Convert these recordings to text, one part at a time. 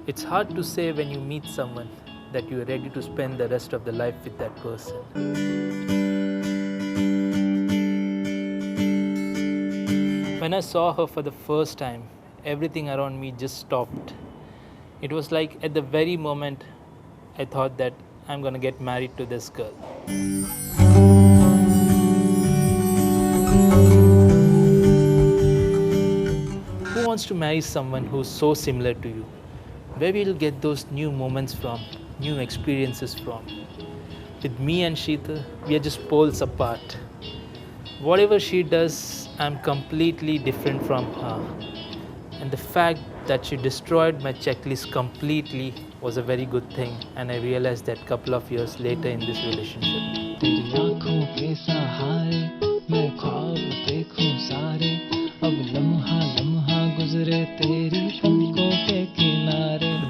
It's hard to say when you meet someone that you are ready to spend the rest of the life with that person. When I saw her for the first time, everything around me just stopped. It was like at the very moment I thought that I'm gonna get married to this girl. Who wants to marry someone who's so similar to you? Where will you get those new moments from, new experiences from? With me and Sheetal, we are just poles apart. Whatever she does, I'm completely different from her. And the fact that she destroyed my checklist completely was a very good thing, and I realized that couple of years later in this relationship.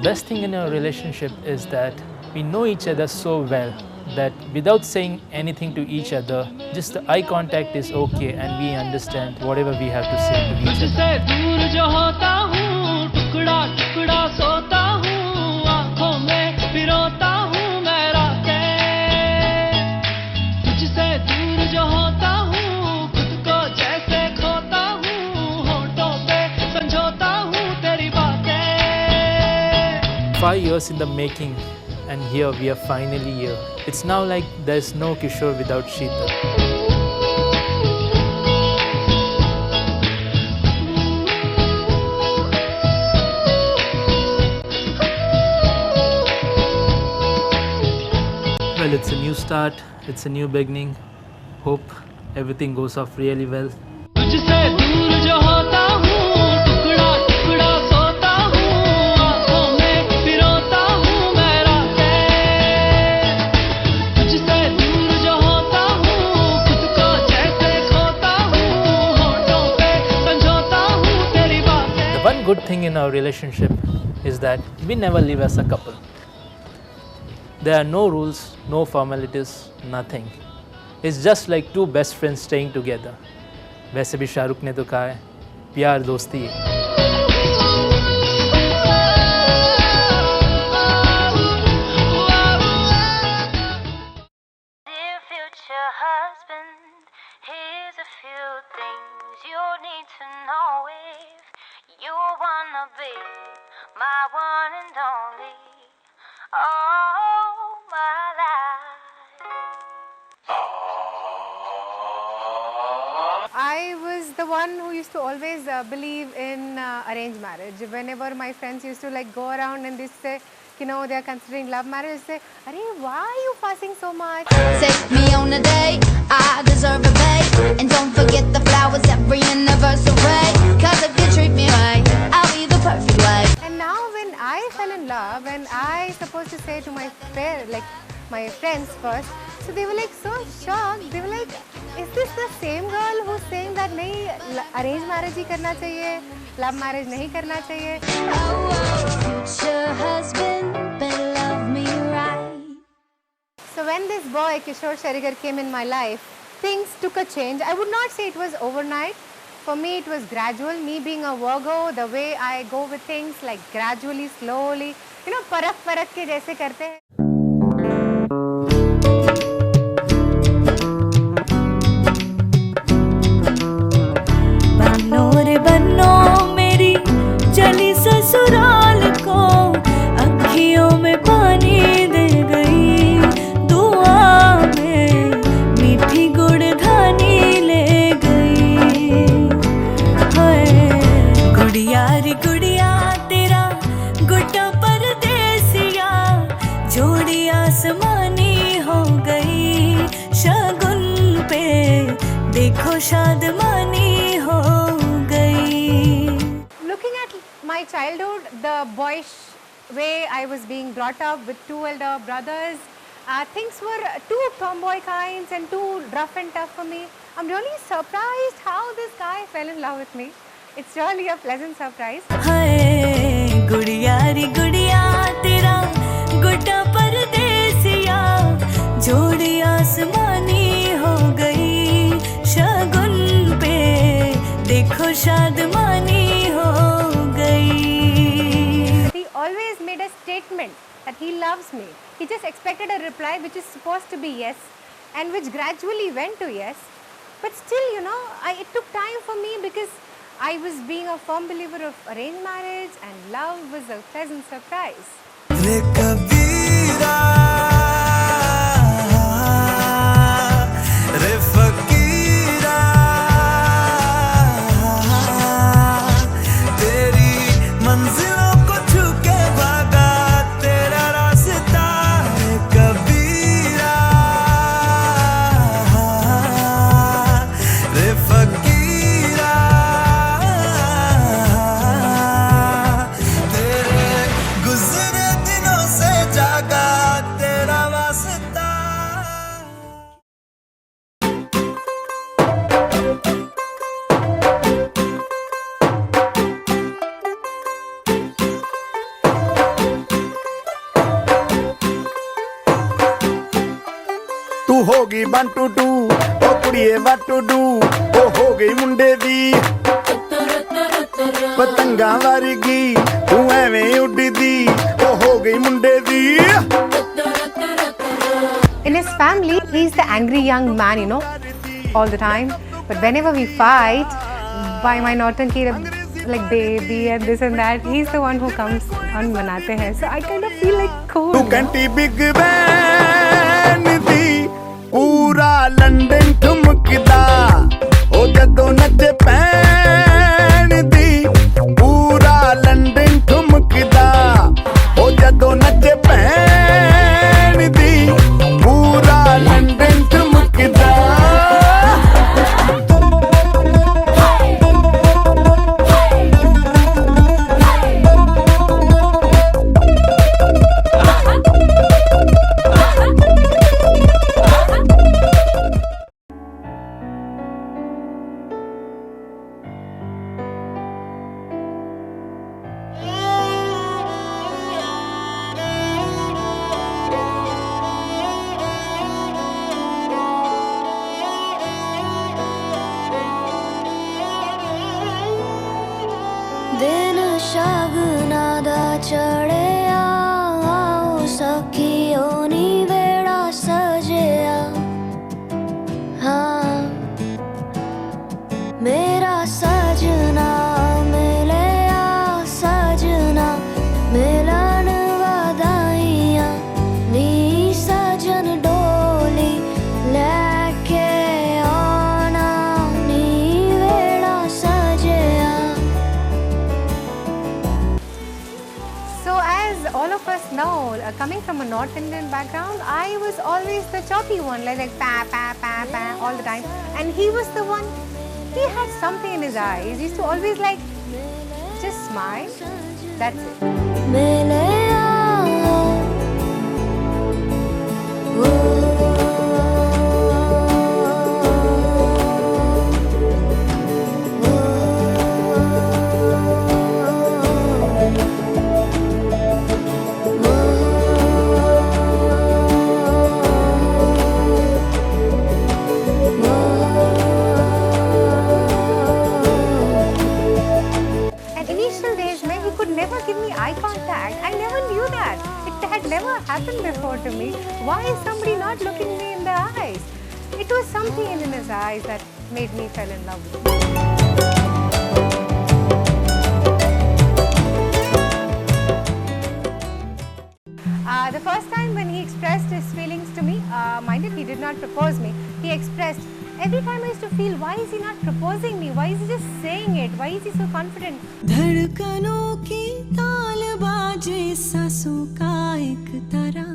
The best thing in our relationship is that we know each other so well that without saying anything to each other, just the eye contact is okay and we understand whatever we have to say to each other. Five years in the making, and here we are finally here. It's now like there's no Kishore without Sheetal. Well, it's a new start, it's a new beginning. Hope everything goes off really well. One good thing in our relationship is that we never live as a couple. There are no rules, no formalities, nothing. It's just like two best friends staying together. वैसे भी शाहरुख ने तो कहा है, प्यार दोस्ती है. Here's a few things you need to know if you wanna be my one and only, all my life. I was the one who used to always believe in arranged marriage. Whenever my friends used to like go around and they say, you know, they are considering love marriage, they say, "Arey, why are you fussing so much? Take me on a date, I deserve a babe. And don't forget the flowers every anniversary. Cause if you treat me right, I'll be the perfect wife." And now when I fell in love and I supposed to say to my my friends first, so they were like so shocked. They were like, is this the same girl who's saying that nahi, arranged marriage hi karna chahiye, love marriage nahi karna chahiye? Future husband, better love me right. So when this boy Kishore Sharigar came in my life, things took a change. I would not say it was overnight. For me it was gradual. Me being a Virgo, the way I go with things, like gradually, slowly, you know, parak ke jaise karte hain. बनो मेरी चली ससुराल को, अखियों में पानी दे गई, दुआ में मीठी गुड़घानी ले गई. गुड़िया रे गुड़िया तेरा गुड्डा परदेसिया, जोड़ी आसमानी हो गई, शगुन पे देखो शादमानी हो गई. Looking at my childhood, the boyish way I was being brought up with two elder brothers, things were too tomboy kinds and too rough and tough for me. I'm really surprised how this guy fell in love with me. It's really a pleasant surprise. हाय गुड़िया रे गुड़िया तेरा गुड्डा परदेसिया, जोड़ी आसमानी हो गई, शगुन पे देखो शादमानी हो गई. He always made commitment that he loves me. He just expected a reply which is supposed to be yes, and which gradually went to yes. But still, you know, it took time for me because I was being a firm believer of arranged marriage, and love was a pleasant surprise. तू होगी 1 2 2 ओ कुड़िए what to do ओ हो गई मुंडे दी पतंगा वर्गी तू एवें उड़दी ओ हो गई मुंडे दी. In his family, he's the angry young man, you know, all the time. But whenever we fight, by my Nautanki, like baby and this and that, he's the one who comes on Manate Hai. So I kind of feel like cool. तू कंटी Big Ben दी पूरा London ठुमकदा ओ जदों नचे pan दी पूरा London ठुमकदा ओ जदों नचे pan दी पूरा London ठुमकदा. दिन शगना दा चढ़िया आओ सखियो नी वेड़ा सजिया हाँ मेरा सजना मिलिया सजना मिलन वधाइयां नी सजन डोली लैके आना नी वेड़ा सजिया. So as all of us know, coming from a North Indian background, I was always the choppy one, like pa pa pa pa all the time. And he was the one, he had something in his eyes. He used to always like, just smile, that's it. मिलिया And initial days, man, he could never give me eye contact. I never knew that. It had never happened before to me. Why is somebody not looking me in the eyes? It was something in his eyes that made me fall in love with him. The first time when he expressed his feelings to me, mind it, he did not propose me. He expressed, every time I used to feel, why is he not proposing me? Why is he just saying it? Why is he so confident? धड़कनों की ताल बाजे सांसों का एक तारा.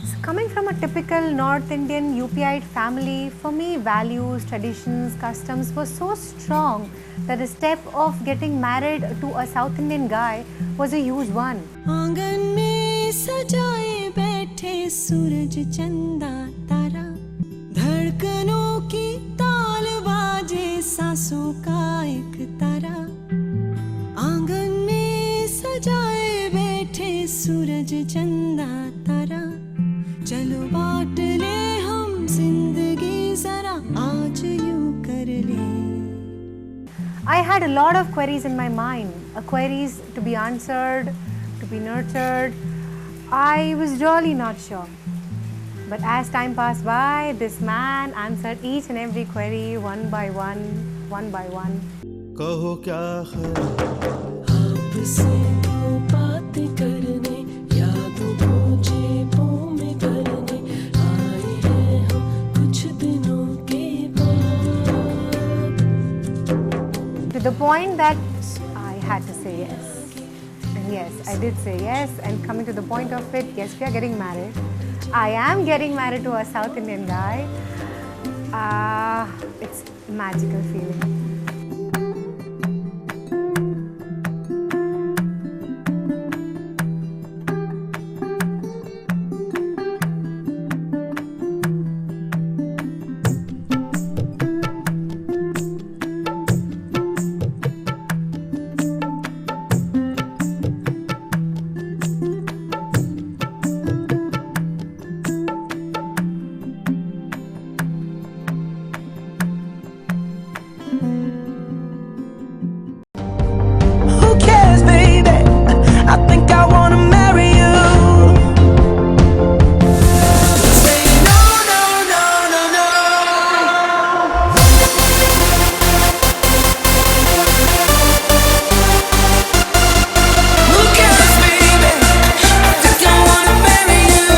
So coming from a typical North Indian UPite family, for me values, traditions, customs were so strong that the step of getting married to a South Indian guy was a huge one. आंगन में सजाए बैठे सूरज चंदा तारा. धड़कनों की ताल बाजे सांसों का एक तारा. आंगन में सजाए बैठे सूरज चंदा तारा. चलो बांट ले हम जिंदगी जरा आज यूं कर ले. I had a lot of queries in my mind, queries to be answered, to be nurtured. I was really not sure. But as time passed by, this man answered each and every query one by one, one by one. कहो क्या आपसे बातें करने यादों को जेबों में करने आए हैं हम कुछ दिनों के बाद. To the point that I had to say yes. And yes, I did say yes. And coming to the point of it, yes, we are getting married. I am getting married to a South Indian guy. It's a magical feeling. Who cares, baby? I think I wanna marry you. Say no, no, no, no, no. Who cares, baby? I think I wanna marry you.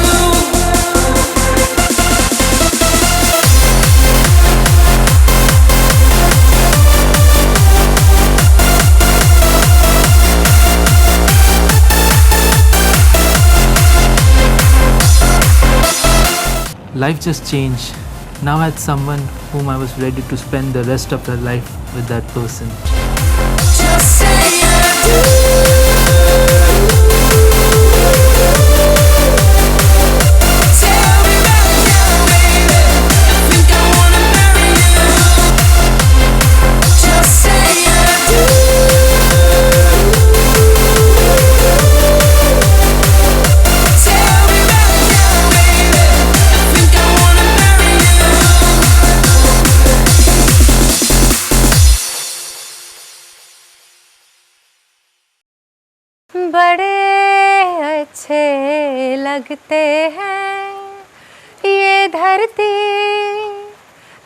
Life just changed. Now I had someone whom I was ready to spend the rest of their life with that person. Just say I do. Tell me right now, baby. I think I wanna marry you. Just say I do. Tell me right now, baby. I think I wanna marry you. बड़े अच्छे लगते हैं ये धरती,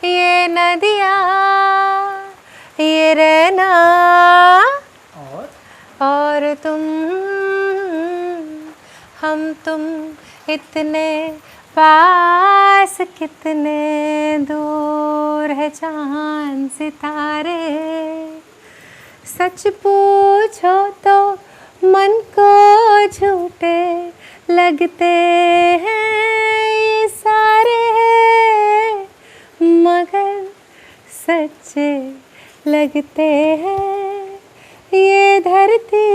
ये नदियाँ, ये रहना और तुम, हम तुम इतने पास कितने दूर है चांद सितारे. सच पूछो तो मन को झूठे लगते हैं ये सारे, मगर सच्चे लगते हैं ये धरती,